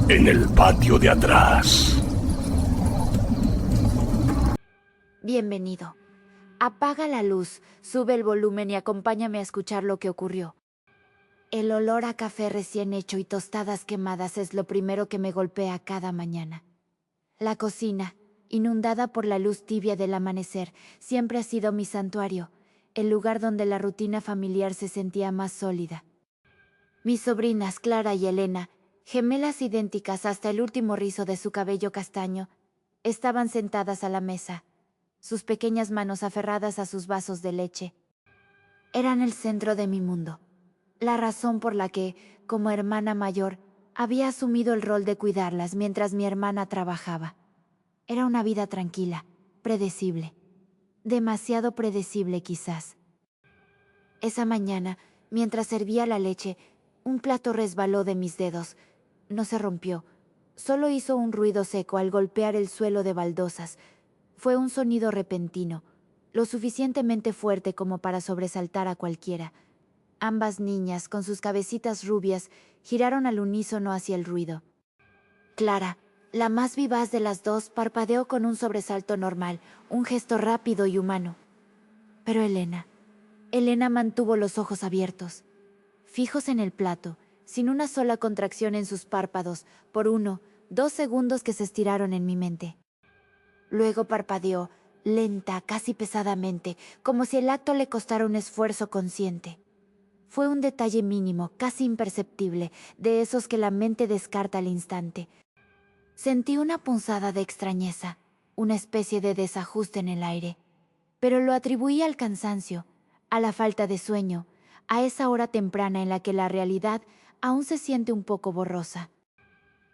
en el patio de atrás. Bienvenido. Apaga la luz, sube el volumen y acompáñame a escuchar lo que ocurrió. El olor a café recién hecho y tostadas quemadas es lo primero que me golpea cada mañana. La cocina, inundada por la luz tibia del amanecer, siempre ha sido mi santuario, el lugar donde la rutina familiar se sentía más sólida. Mis sobrinas Clara y Elena, gemelas idénticas hasta el último rizo de su cabello castaño, estaban sentadas a la mesa, sus pequeñas manos aferradas a sus vasos de leche. Eran el centro de mi mundo, la razón por la que, como hermana mayor, había asumido el rol de cuidarlas mientras mi hermana trabajaba. Era una vida tranquila, predecible. Demasiado predecible quizás. Esa mañana, mientras servía la leche, un plato resbaló de mis dedos. No se rompió, solo hizo un ruido seco al golpear el suelo de baldosas. Fue un sonido repentino, lo suficientemente fuerte como para sobresaltar a cualquiera. Ambas niñas, con sus cabecitas rubias, giraron al unísono hacia el ruido. Clara, la más vivaz de las dos, parpadeó con un sobresalto normal, un gesto rápido y humano. Pero Elena mantuvo los ojos abiertos, fijos en el plato, sin una sola contracción en sus párpados, por 2 segundos que se estiraron en mi mente. Luego parpadeó, lenta, casi pesadamente, como si el acto le costara un esfuerzo consciente. Fue un detalle mínimo, casi imperceptible, de esos que la mente descarta al instante. Sentí una punzada de extrañeza, una especie de desajuste en el aire, pero lo atribuí al cansancio, a la falta de sueño, a esa hora temprana en la que la realidad aún se siente un poco borrosa.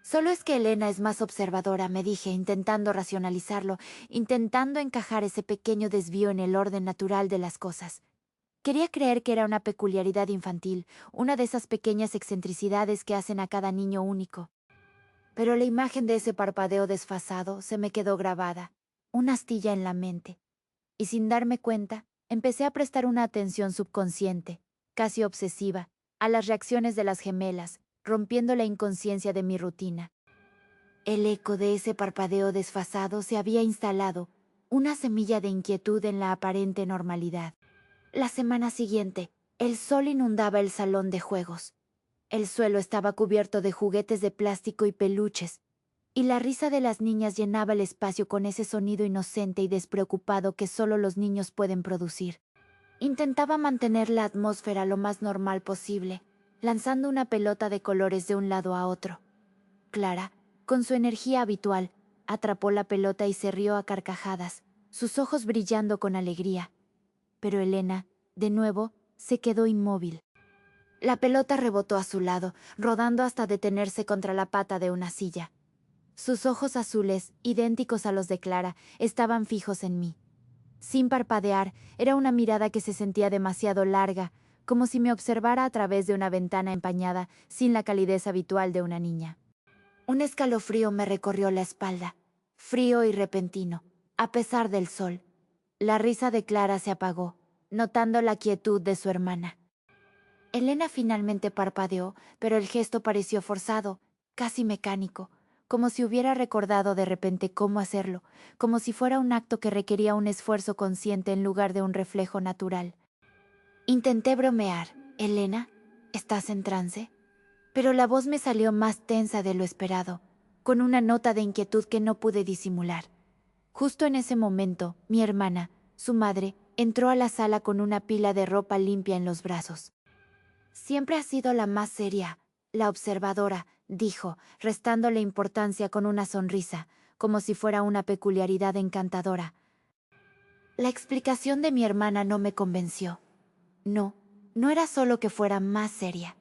Solo es que Elena es más observadora, me dije, intentando racionalizarlo, intentando encajar ese pequeño desvío en el orden natural de las cosas. Quería creer que era una peculiaridad infantil, una de esas pequeñas excentricidades que hacen a cada niño único. Pero la imagen de ese parpadeo desfasado se me quedó grabada, una astilla en la mente, y sin darme cuenta, empecé a prestar una atención subconsciente, casi obsesiva, a las reacciones de las gemelas, rompiendo la inconsciencia de mi rutina. El eco de ese parpadeo desfasado se había instalado, una semilla de inquietud en la aparente normalidad. La semana siguiente, el sol inundaba el salón de juegos. El suelo estaba cubierto de juguetes de plástico y peluches, y la risa de las niñas llenaba el espacio con ese sonido inocente y despreocupado que solo los niños pueden producir. Intentaba mantener la atmósfera lo más normal posible, lanzando una pelota de colores de un lado a otro. Clara, con su energía habitual, atrapó la pelota y se rió a carcajadas, sus ojos brillando con alegría. Pero Elena, de nuevo, se quedó inmóvil. La pelota rebotó a su lado, rodando hasta detenerse contra la pata de una silla. Sus ojos azules, idénticos a los de Clara, estaban fijos en mí. Sin parpadear, era una mirada que se sentía demasiado larga, como si me observara a través de una ventana empañada, sin la calidez habitual de una niña. Un escalofrío me recorrió la espalda, frío y repentino, a pesar del sol. La risa de Clara se apagó, notando la quietud de su hermana. Elena finalmente parpadeó, pero el gesto pareció forzado, casi mecánico, como si hubiera recordado de repente cómo hacerlo, como si fuera un acto que requería un esfuerzo consciente en lugar de un reflejo natural. Intenté bromear. «Elena, ¿estás en trance?». Pero la voz me salió más tensa de lo esperado, con una nota de inquietud que no pude disimular. Justo en ese momento, mi hermana, su madre, entró a la sala con una pila de ropa limpia en los brazos. «Siempre has sido la más seria, la observadora», dijo, restándole importancia con una sonrisa, como si fuera una peculiaridad encantadora. La explicación de mi hermana no me convenció. No, no era solo que fuera más seria.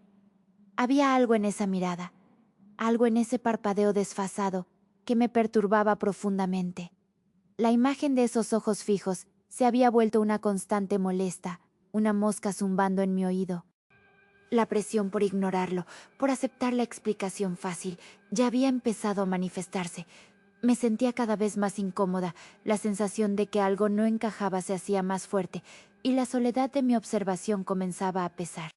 Había algo en esa mirada, algo en ese parpadeo desfasado, que me perturbaba profundamente. La imagen de esos ojos fijos se había vuelto una constante molesta, una mosca zumbando en mi oído. La presión por ignorarlo, por aceptar la explicación fácil, ya había empezado a manifestarse. Me sentía cada vez más incómoda, la sensación de que algo no encajaba se hacía más fuerte, y la soledad de mi observación comenzaba a pesar.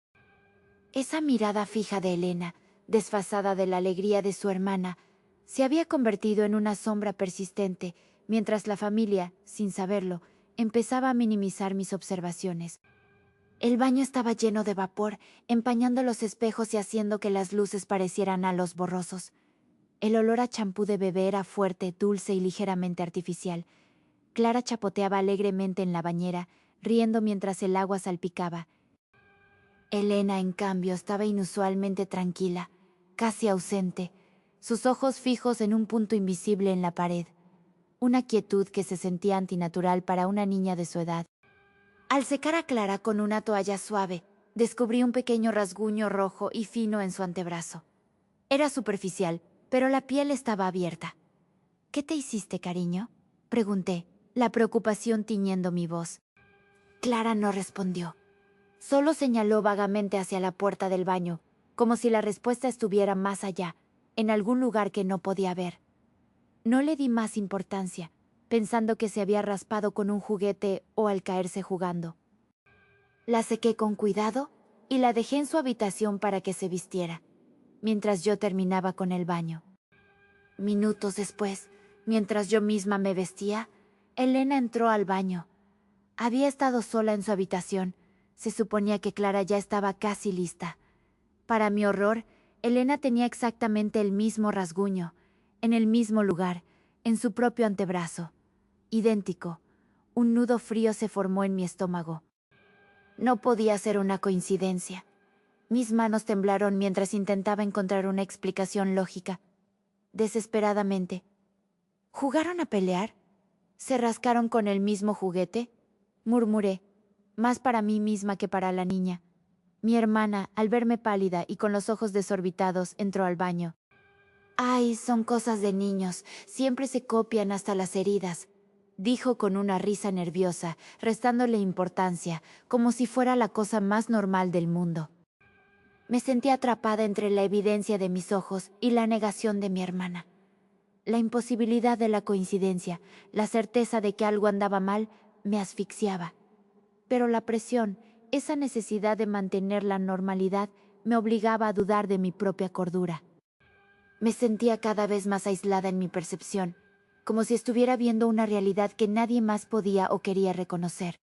Esa mirada fija de Elena, desfasada de la alegría de su hermana, se había convertido en una sombra persistente, mientras la familia, sin saberlo, empezaba a minimizar mis observaciones. El baño estaba lleno de vapor, empañando los espejos y haciendo que las luces parecieran halos borrosos. El olor a champú de bebé era fuerte, dulce y ligeramente artificial. Clara chapoteaba alegremente en la bañera, riendo mientras el agua salpicaba. Elena, en cambio, estaba inusualmente tranquila, casi ausente, sus ojos fijos en un punto invisible en la pared. Una quietud que se sentía antinatural para una niña de su edad. Al secar a Clara con una toalla suave, descubrí un pequeño rasguño rojo y fino en su antebrazo. Era superficial, pero la piel estaba abierta. ¿Qué te hiciste, cariño?, pregunté, la preocupación tiñendo mi voz. Clara no respondió. Solo señaló vagamente hacia la puerta del baño, como si la respuesta estuviera más allá, en algún lugar que no podía ver. No le di más importancia, pensando que se había raspado con un juguete o al caerse jugando. La sequé con cuidado y la dejé en su habitación para que se vistiera, mientras yo terminaba con el baño. Minutos después, mientras yo misma me vestía, Elena entró al baño. Había estado sola en su habitación. Se suponía que Clara ya estaba casi lista. Para mi horror, Elena tenía exactamente el mismo rasguño, en el mismo lugar, en su propio antebrazo. Idéntico. Un nudo frío se formó en mi estómago. No podía ser una coincidencia. Mis manos temblaron mientras intentaba encontrar una explicación lógica. Desesperadamente. ¿Jugaron a pelear? ¿Se rascaron con el mismo juguete?, murmuré, más para mí misma que para la niña. Mi hermana, al verme pálida y con los ojos desorbitados, entró al baño. «Ay, son cosas de niños, siempre se copian hasta las heridas», dijo con una risa nerviosa, restándole importancia, como si fuera la cosa más normal del mundo. Me sentí atrapada entre la evidencia de mis ojos y la negación de mi hermana. La imposibilidad de la coincidencia, la certeza de que algo andaba mal, me asfixiaba. Pero la presión, esa necesidad de mantener la normalidad, me obligaba a dudar de mi propia cordura. Me sentía cada vez más aislada en mi percepción, como si estuviera viendo una realidad que nadie más podía o quería reconocer.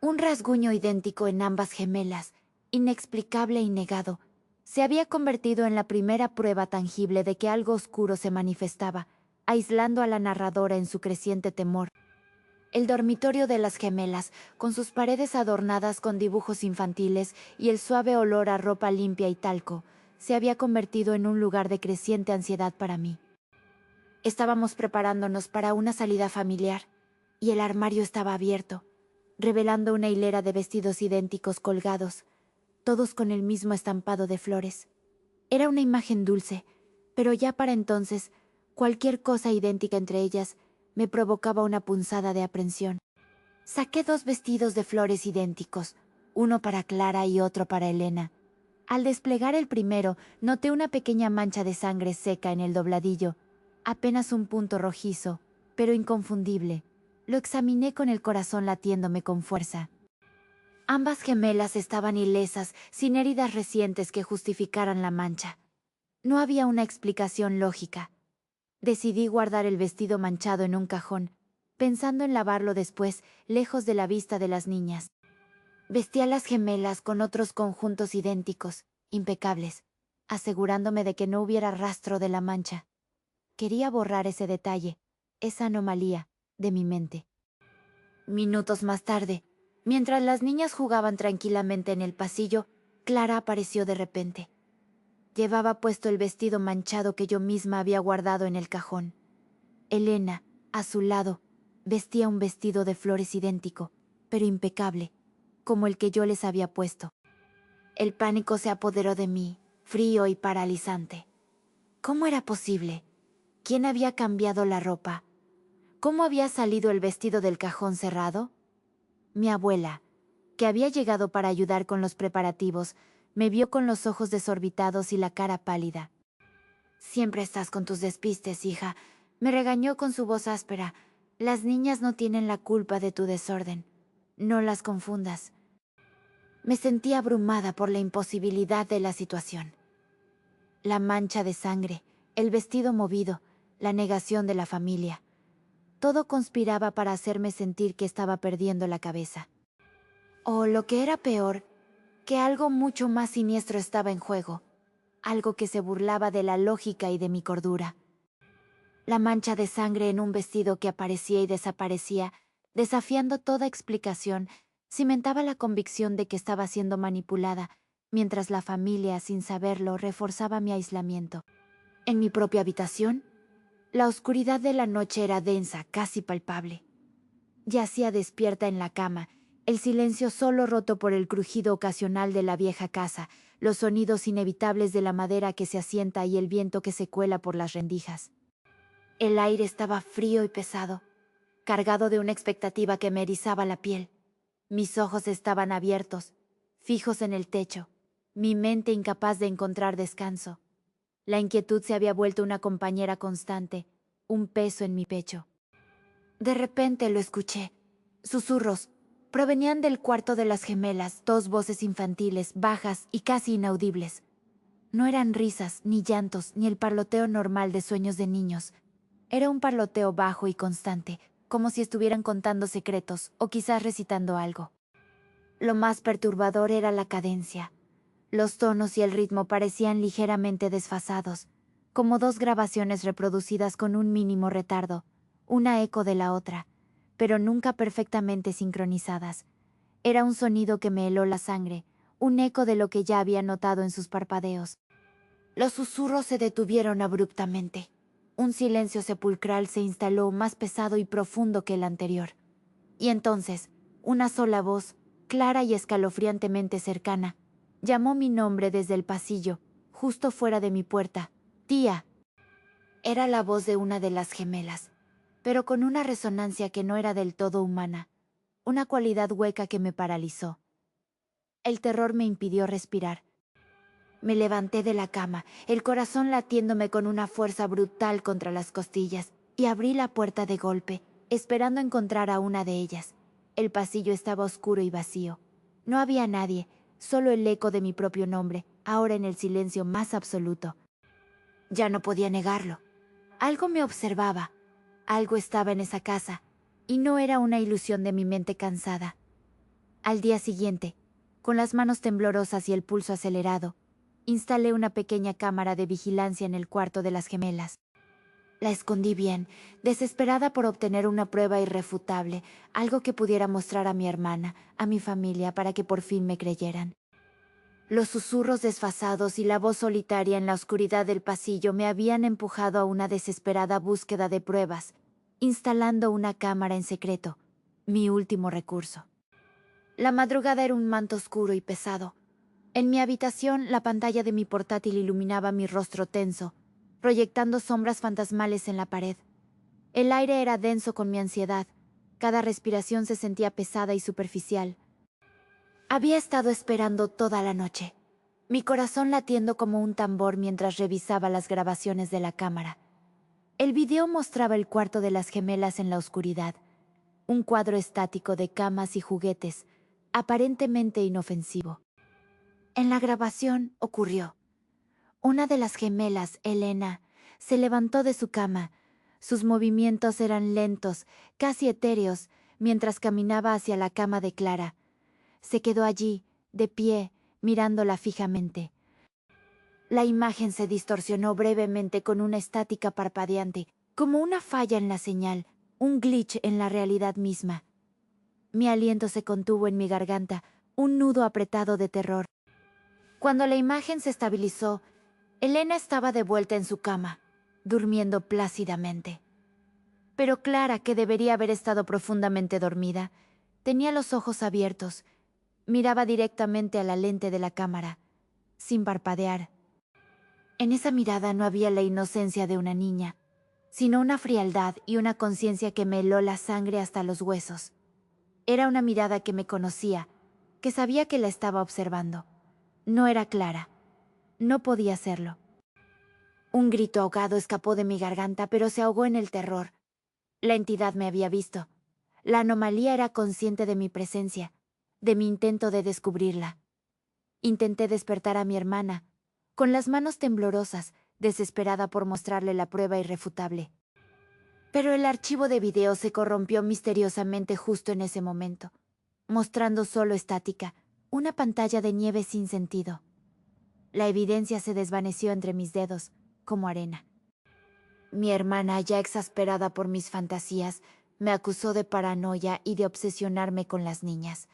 Un rasguño idéntico en ambas gemelas, inexplicable y negado, se había convertido en la primera prueba tangible de que algo oscuro se manifestaba, aislando a la narradora en su creciente temor. El dormitorio de las gemelas, con sus paredes adornadas con dibujos infantiles y el suave olor a ropa limpia y talco, se había convertido en un lugar de creciente ansiedad para mí. Estábamos preparándonos para una salida familiar, y el armario estaba abierto, revelando una hilera de vestidos idénticos colgados, todos con el mismo estampado de flores. Era una imagen dulce, pero ya para entonces, cualquier cosa idéntica entre ellas me provocaba una punzada de aprensión. Saqué 2 vestidos de flores idénticos, uno para Clara y otro para Elena. Al desplegar el primero, noté una pequeña mancha de sangre seca en el dobladillo, apenas un punto rojizo, pero inconfundible. Lo examiné con el corazón latiéndome con fuerza. Ambas gemelas estaban ilesas, sin heridas recientes que justificaran la mancha. No había una explicación lógica. Decidí guardar el vestido manchado en un cajón, pensando en lavarlo después, lejos de la vista de las niñas. Vestí a las gemelas con otros conjuntos idénticos, impecables, asegurándome de que no hubiera rastro de la mancha. Quería borrar ese detalle, esa anomalía, de mi mente. Minutos más tarde, mientras las niñas jugaban tranquilamente en el pasillo, Clara apareció de repente. Llevaba puesto el vestido manchado que yo misma había guardado en el cajón. Elena, a su lado, vestía un vestido de flores idéntico, pero impecable, como el que yo les había puesto. El pánico se apoderó de mí, frío y paralizante. ¿Cómo era posible? ¿Quién había cambiado la ropa? ¿Cómo había salido el vestido del cajón cerrado? Mi abuela, que había llegado para ayudar con los preparativos, me vio con los ojos desorbitados y la cara pálida. «Siempre estás con tus despistes, hija», me regañó con su voz áspera. «Las niñas no tienen la culpa de tu desorden. No las confundas». Me sentí abrumada por la imposibilidad de la situación. la mancha de sangre, el vestido movido, la negación de la familia. Todo conspiraba para hacerme sentir que estaba perdiendo la cabeza. O lo que era peor, que algo mucho más siniestro estaba en juego, algo que se burlaba de la lógica y de mi cordura. La mancha de sangre en un vestido que aparecía y desaparecía, desafiando toda explicación, cimentaba la convicción de que estaba siendo manipulada, mientras la familia, sin saberlo, reforzaba mi aislamiento. En mi propia habitación, la oscuridad de la noche era densa, casi palpable. Yacía despierta en la cama, el silencio solo roto por el crujido ocasional de la vieja casa, los sonidos inevitables de la madera que se asienta y el viento que se cuela por las rendijas. El aire estaba frío y pesado, cargado de una expectativa que me erizaba la piel. Mis ojos estaban abiertos, fijos en el techo, mi mente incapaz de encontrar descanso. La inquietud se había vuelto una compañera constante, un peso en mi pecho. De repente lo escuché. Susurros. Provenían del cuarto de las gemelas, dos voces infantiles, bajas y casi inaudibles. No eran risas, ni llantos, ni el parloteo normal de sueños de niños. Era un parloteo bajo y constante, como si estuvieran contando secretos o quizás recitando algo. Lo más perturbador era la cadencia. Los tonos y el ritmo parecían ligeramente desfasados, como dos grabaciones reproducidas con un mínimo retardo, una eco de la otra, pero nunca perfectamente sincronizadas. Era un sonido que me heló la sangre, un eco de lo que ya había notado en sus parpadeos. Los susurros se detuvieron abruptamente. Un silencio sepulcral se instaló más pesado y profundo que el anterior. Y entonces, una sola voz, clara y escalofriantemente cercana, llamó mi nombre desde el pasillo, justo fuera de mi puerta. «Tía». Era la voz de una de las gemelas, pero con una resonancia que no era del todo humana, una cualidad hueca que me paralizó. El terror me impidió respirar. Me levanté de la cama, el corazón latiéndome con una fuerza brutal contra las costillas, y abrí la puerta de golpe, esperando encontrar a una de ellas. El pasillo estaba oscuro y vacío. No había nadie, solo el eco de mi propio nombre, ahora en el silencio más absoluto. Ya no podía negarlo. Algo me observaba, algo estaba en esa casa, y no era una ilusión de mi mente cansada. Al día siguiente, con las manos temblorosas y el pulso acelerado, instalé una pequeña cámara de vigilancia en el cuarto de las gemelas. La escondí bien, desesperada por obtener una prueba irrefutable, algo que pudiera mostrar a mi hermana, a mi familia, para que por fin me creyeran. Los susurros desfasados y la voz solitaria en la oscuridad del pasillo me habían empujado a una desesperada búsqueda de pruebas, instalando una cámara en secreto, mi último recurso. La madrugada era un manto oscuro y pesado. En mi habitación, la pantalla de mi portátil iluminaba mi rostro tenso, proyectando sombras fantasmales en la pared. El aire era denso con mi ansiedad. Cada respiración se sentía pesada y superficial. Había estado esperando toda la noche, mi corazón latiendo como un tambor mientras revisaba las grabaciones de la cámara. El video mostraba el cuarto de las gemelas en la oscuridad, un cuadro estático de camas y juguetes, aparentemente inofensivo. En la grabación ocurrió. Una de las gemelas, Elena, se levantó de su cama. Sus movimientos eran lentos, casi etéreos, mientras caminaba hacia la cama de Clara. Se quedó allí, de pie, mirándola fijamente. La imagen se distorsionó brevemente con una estática parpadeante, como una falla en la señal, un glitch en la realidad misma. Mi aliento se contuvo en mi garganta, un nudo apretado de terror. Cuando la imagen se estabilizó, Elena estaba de vuelta en su cama, durmiendo plácidamente. Pero Clara, que debería haber estado profundamente dormida, tenía los ojos abiertos. Miraba directamente a la lente de la cámara, sin parpadear. En esa mirada no había la inocencia de una niña, sino una frialdad y una conciencia que me heló la sangre hasta los huesos. Era una mirada que me conocía, que sabía que la estaba observando. No era Clara. No podía serlo. Un grito ahogado escapó de mi garganta, pero se ahogó en el terror. La entidad me había visto. La anomalía era consciente de mi presencia, de mi intento de descubrirla. Intenté despertar a mi hermana. con las manos temblorosas, desesperada por mostrarle la prueba irrefutable. Pero el archivo de video se corrompió misteriosamente justo en ese momento, mostrando solo estática, una pantalla de nieve sin sentido. La evidencia se desvaneció entre mis dedos, como arena. Mi hermana, ya exasperada por mis fantasías, me acusó de paranoia y de obsesionarme con las niñas.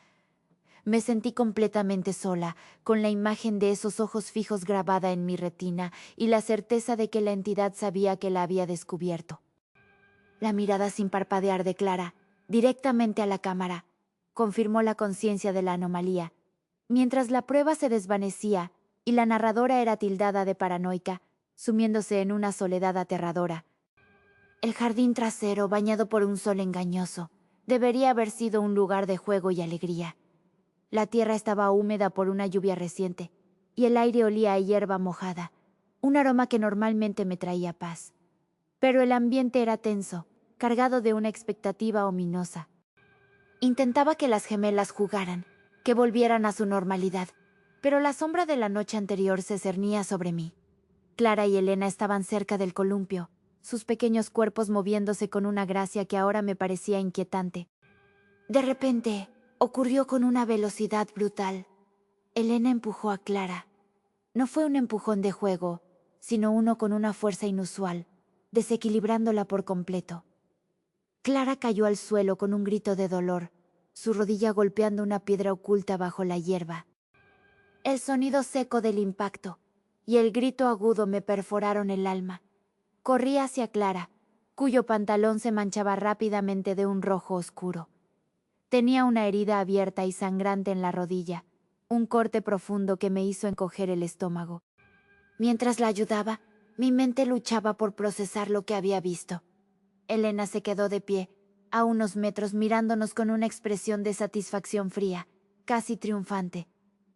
Me sentí completamente sola, con la imagen de esos ojos fijos grabada en mi retina y la certeza de que la entidad sabía que la había descubierto. La mirada sin parpadear de Clara, directamente a la cámara, confirmó la conciencia de la anomalía. Mientras la prueba se desvanecía y la narradora era tildada de paranoica, sumiéndose en una soledad aterradora. El jardín trasero, bañado por un sol engañoso, debería haber sido un lugar de juego y alegría. La tierra estaba húmeda por una lluvia reciente, y el aire olía a hierba mojada, un aroma que normalmente me traía paz. Pero el ambiente era tenso, cargado de una expectativa ominosa. Intentaba que las gemelas jugaran, que volvieran a su normalidad, pero la sombra de la noche anterior se cernía sobre mí. Clara y Elena estaban cerca del columpio, sus pequeños cuerpos moviéndose con una gracia que ahora me parecía inquietante. De repente, ocurrió con una velocidad brutal. Elena empujó a Clara. No fue un empujón de juego, sino uno con una fuerza inusual, desequilibrándola por completo. Clara cayó al suelo con un grito de dolor, su rodilla golpeando una piedra oculta bajo la hierba. El sonido seco del impacto y el grito agudo me perforaron el alma. Corrí hacia Clara, cuyo pantalón se manchaba rápidamente de un rojo oscuro. Tenía una herida abierta y sangrante en la rodilla, un corte profundo que me hizo encoger el estómago. Mientras la ayudaba, mi mente luchaba por procesar lo que había visto. Elena se quedó de pie, a unos metros, mirándonos con una expresión de satisfacción fría, casi triunfante.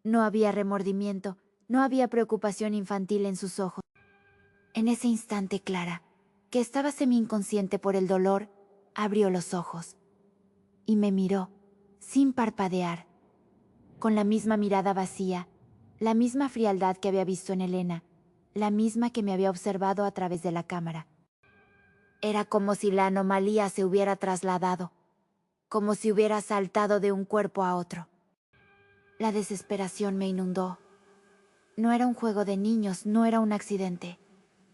No había remordimiento, no había preocupación infantil en sus ojos. En ese instante, Clara, que estaba semi-inconsciente por el dolor, abrió los ojos y me miró, sin parpadear, con la misma mirada vacía, la misma frialdad que había visto en Elena, la misma que me había observado a través de la cámara. Era como si la anomalía se hubiera trasladado, como si hubiera saltado de un cuerpo a otro. La desesperación me inundó. No era un juego de niños, no era un accidente.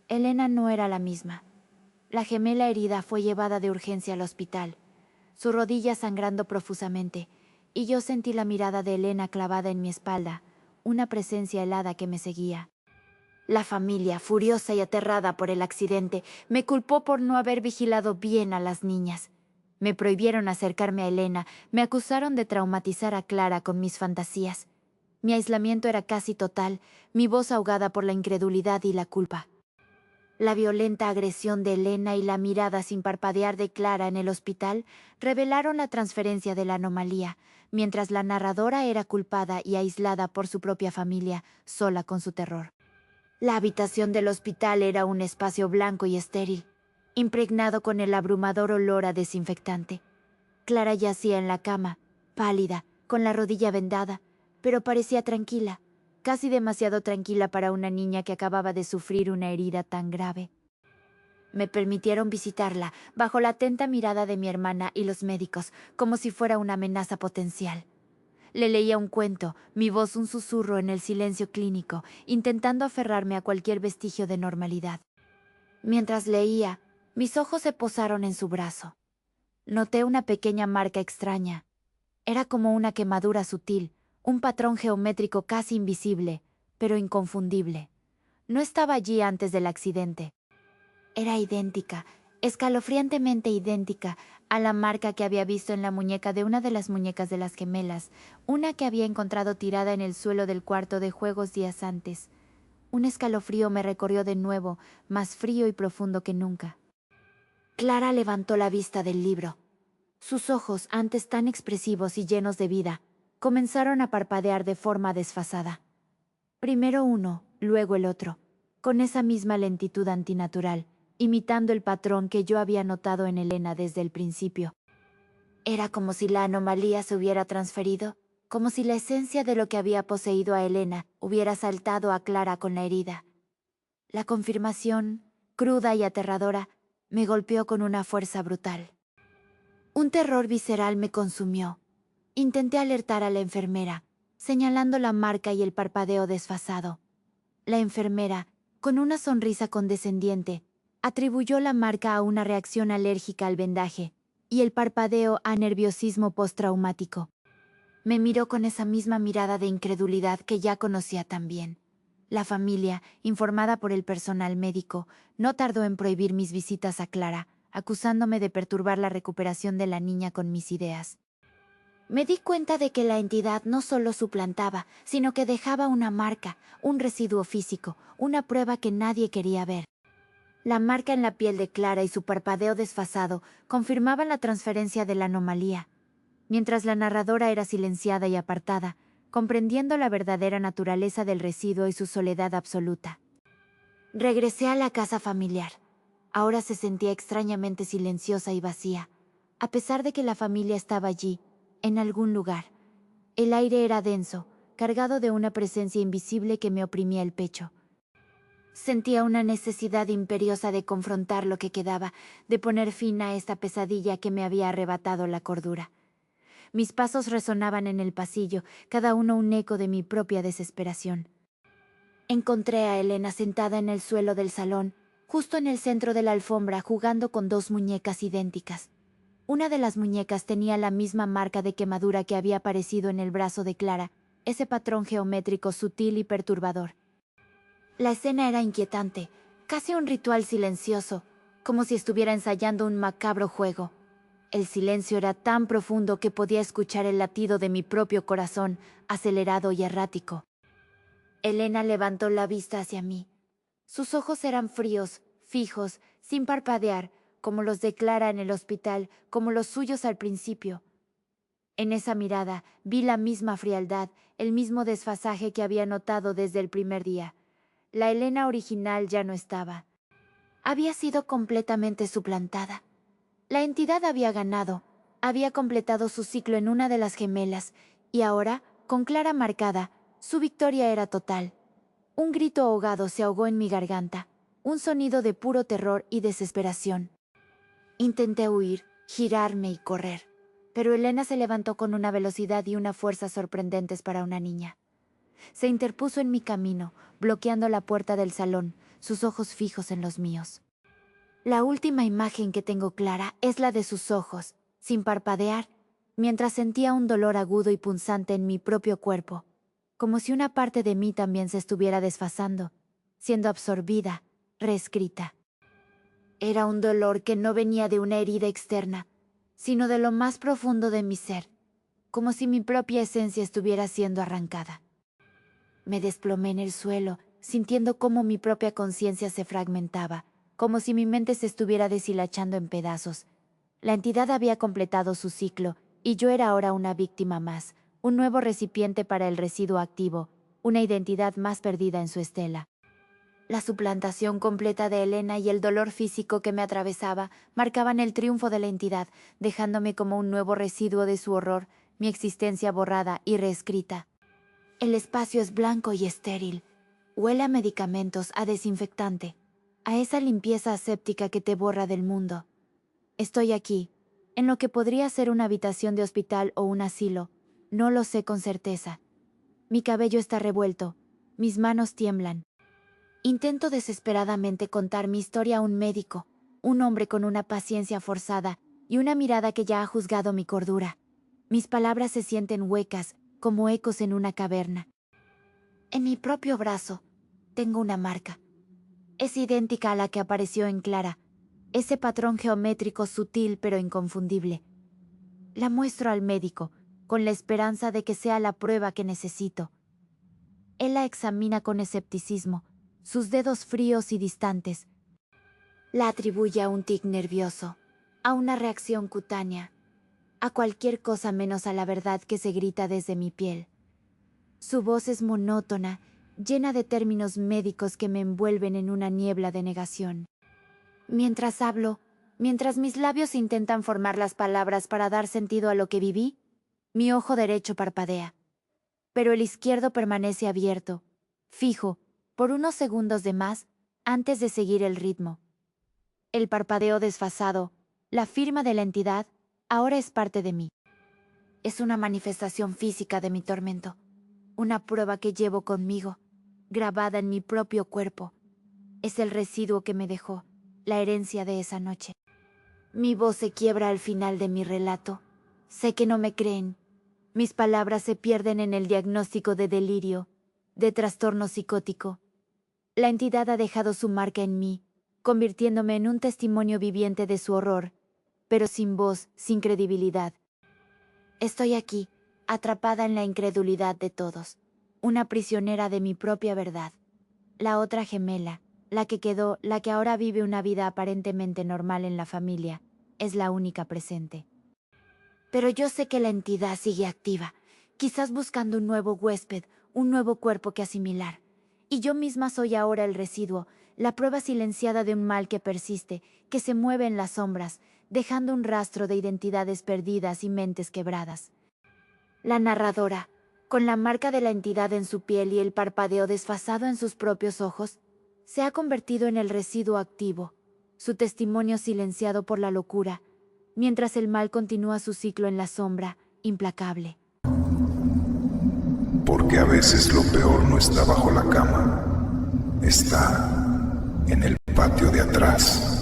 Elena no era la misma. La gemela herida fue llevada de urgencia al hospital, su rodilla sangrando profusamente, y yo sentí la mirada de Elena clavada en mi espalda, una presencia helada que me seguía. La familia, furiosa y aterrada por el accidente, me culpó por no haber vigilado bien a las niñas. Me prohibieron acercarme a Elena, me acusaron de traumatizar a Clara con mis fantasías. Mi aislamiento era casi total, mi voz ahogada por la incredulidad y la culpa. La violenta agresión de Elena y la mirada sin parpadear de Clara en el hospital revelaron la transferencia de la anomalía, mientras la narradora era culpada y aislada por su propia familia, sola con su terror. La habitación del hospital era un espacio blanco y estéril, impregnado con el abrumador olor a desinfectante. Clara yacía en la cama, pálida, con la rodilla vendada, pero parecía tranquila, casi demasiado tranquila para una niña que acababa de sufrir una herida tan grave. Me permitieron visitarla, bajo la atenta mirada de mi hermana y los médicos, como si fuera una amenaza potencial. Le leía un cuento, mi voz un susurro en el silencio clínico, intentando aferrarme a cualquier vestigio de normalidad. Mientras leía, mis ojos se posaron en su brazo. Noté una pequeña marca extraña. Era como una quemadura sutil, un patrón geométrico casi invisible, pero inconfundible. No estaba allí antes del accidente. Era idéntica, escalofriantemente idéntica, a la marca que había visto en la muñeca de una de las muñecas de las gemelas, una que había encontrado tirada en el suelo del cuarto de juegos días antes. Un escalofrío me recorrió de nuevo, más frío y profundo que nunca. Clara levantó la vista del libro. Sus ojos, antes tan expresivos y llenos de vida, comenzaron a parpadear de forma desfasada. Primero uno, luego el otro, con esa misma lentitud antinatural, imitando el patrón que yo había notado en Elena desde el principio. Era como si la anomalía se hubiera transferido, como si la esencia de lo que había poseído a Elena hubiera saltado a Clara con la herida. La confirmación, cruda y aterradora, me golpeó con una fuerza brutal. Un terror visceral me consumió. Intenté alertar a la enfermera, señalando la marca y el parpadeo desfasado. La enfermera, con una sonrisa condescendiente, atribuyó la marca a una reacción alérgica al vendaje y el parpadeo a nerviosismo postraumático. Me miró con esa misma mirada de incredulidad que ya conocía tan bien. La familia, informada por el personal médico, no tardó en prohibir mis visitas a Clara, acusándome de perturbar la recuperación de la niña con mis ideas. Me di cuenta de que la entidad no solo suplantaba, sino que dejaba una marca, un residuo físico, una prueba que nadie quería ver. La marca en la piel de Clara y su parpadeo desfasado confirmaban la transferencia de la anomalía, mientras la narradora era silenciada y apartada, comprendiendo la verdadera naturaleza del residuo y su soledad absoluta. Regresé a la casa familiar. Ahora se sentía extrañamente silenciosa y vacía, a pesar de que la familia estaba allí, en algún lugar. El aire era denso, cargado de una presencia invisible que me oprimía el pecho. Sentía una necesidad imperiosa de confrontar lo que quedaba, de poner fin a esta pesadilla que me había arrebatado la cordura. Mis pasos resonaban en el pasillo, cada uno un eco de mi propia desesperación. Encontré a Elena sentada en el suelo del salón, justo en el centro de la alfombra, jugando con dos muñecas idénticas. Una de las muñecas tenía la misma marca de quemadura que había aparecido en el brazo de Clara, ese patrón geométrico sutil y perturbador. La escena era inquietante, casi un ritual silencioso, como si estuviera ensayando un macabro juego. El silencio era tan profundo que podía escuchar el latido de mi propio corazón, acelerado y errático. Elena levantó la vista hacia mí. Sus ojos eran fríos, fijos, sin parpadear, como los de Clara en el hospital, como los suyos al principio. En esa mirada vi la misma frialdad, el mismo desfasaje que había notado desde el primer día. La Elena original ya no estaba. Había sido completamente suplantada. La entidad había ganado, había completado su ciclo en una de las gemelas, y ahora, con Clara marcada, su victoria era total. Un grito ahogado se ahogó en mi garganta, un sonido de puro terror y desesperación. Intenté huir, girarme y correr, pero Elena se levantó con una velocidad y una fuerza sorprendentes para una niña. Se interpuso en mi camino, bloqueando la puerta del salón, sus ojos fijos en los míos. La última imagen que tengo clara es la de sus ojos, sin parpadear, mientras sentía un dolor agudo y punzante en mi propio cuerpo, como si una parte de mí también se estuviera desfasando, siendo absorbida, reescrita. Era un dolor que no venía de una herida externa, sino de lo más profundo de mi ser, como si mi propia esencia estuviera siendo arrancada. Me desplomé en el suelo, sintiendo cómo mi propia conciencia se fragmentaba, como si mi mente se estuviera deshilachando en pedazos. La entidad había completado su ciclo, y yo era ahora una víctima más, un nuevo recipiente para el residuo activo, una identidad más perdida en su estela. La suplantación completa de Elena y el dolor físico que me atravesaba marcaban el triunfo de la entidad, dejándome como un nuevo residuo de su horror, mi existencia borrada y reescrita. El espacio es blanco y estéril. Huele a medicamentos, a desinfectante, a esa limpieza aséptica que te borra del mundo. Estoy aquí, en lo que podría ser una habitación de hospital o un asilo. No lo sé con certeza. Mi cabello está revuelto, mis manos tiemblan. Intento desesperadamente contar mi historia a un médico, un hombre con una paciencia forzada y una mirada que ya ha juzgado mi cordura. Mis palabras se sienten huecas, como ecos en una caverna. En mi propio brazo tengo una marca. Es idéntica a la que apareció en Clara, ese patrón geométrico sutil pero inconfundible. La muestro al médico, con la esperanza de que sea la prueba que necesito. Él la examina con escepticismo, sus dedos fríos y distantes. La atribuye a un tic nervioso, a una reacción cutánea, a cualquier cosa menos a la verdad que se grita desde mi piel. Su voz es monótona, llena de términos médicos que me envuelven en una niebla de negación. Mientras hablo, mientras mis labios intentan formar las palabras para dar sentido a lo que viví, mi ojo derecho parpadea. pero el izquierdo permanece abierto, fijo, por unos segundos de más, antes de seguir el ritmo. El parpadeo desfasado, la firma de la entidad, ahora es parte de mí. Es una manifestación física de mi tormento, una prueba que llevo conmigo, grabada en mi propio cuerpo. Es el residuo que me dejó, la herencia de esa noche. Mi voz se quiebra al final de mi relato. Sé que no me creen. Mis palabras se pierden en el diagnóstico de delirio, de trastorno psicótico. La entidad ha dejado su marca en mí, convirtiéndome en un testimonio viviente de su horror, pero sin voz, sin credibilidad. Estoy aquí, atrapada en la incredulidad de todos, una prisionera de mi propia verdad. La otra gemela, la que quedó, la que ahora vive una vida aparentemente normal en la familia, es la única presente. Pero yo sé que la entidad sigue activa, quizás buscando un nuevo huésped, un nuevo cuerpo que asimilar. Y yo misma soy ahora el residuo, la prueba silenciada de un mal que persiste, que se mueve en las sombras, dejando un rastro de identidades perdidas y mentes quebradas. La narradora, con la marca de la entidad en su piel y el parpadeo desfasado en sus propios ojos, se ha convertido en el residuo activo, su testimonio silenciado por la locura, mientras el mal continúa su ciclo en la sombra, implacable. Porque a veces lo peor no está bajo la cama, está en el patio de atrás.